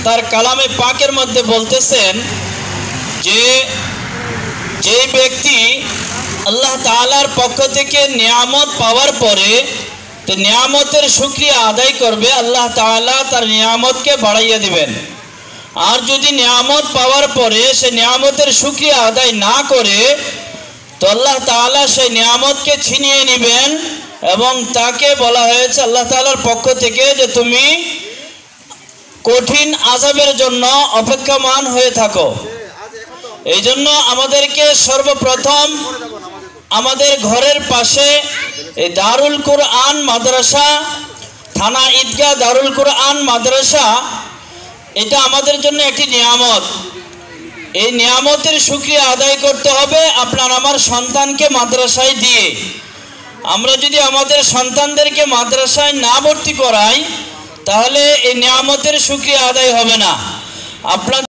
তার কালামে পাকের মধ্যে বলতেছেন যে যে ব্যক্তি আল্লাহ তাআলার পক্ষ থেকে নিয়ামত পাওয়ার পরে তো নিয়ামতের শুকরিয়া আদায় করবে, আল্লাহ তাআলা তার নিয়ামতকে বাড়াইয়া দিবেন। আর যদি নিয়ামত পাওয়ার পরে সে নিয়ামতের শুকরিয়া আদায় না করে তো আল্লাহ তাআলা সেই নিয়ামতকে ছিনিয়ে নেবেন এবং তাকে বলা হয়েছে আল্লাহ তাআলার পক্ষ থেকে যে তুমি কঠিন আযাবের জন্য অপেক্ষমান হয়ে থাকো। এই জন্য আমাদেরকে সর্বপ্রথম আমাদের ঘরের পাশে এই দারুল কুরআন মাদ্রাসা, থানা ঈদগাহ দারুল কুরআন মাদ্রাসা, এটা আমাদের জন্য একটি নিয়ামত। এই নিয়ামতের শুকরিয়া আদায় করতে হবে আপনার আমার সন্তানকে মাদ্রাসায় দিয়ে। আমরা যদি আমাদের সন্তানদেরকে মাদ্রাসায় না ভর্তি করাই তাহলে এই নিয়ামতের শুকরিয়া আদায় হবে না। আপনার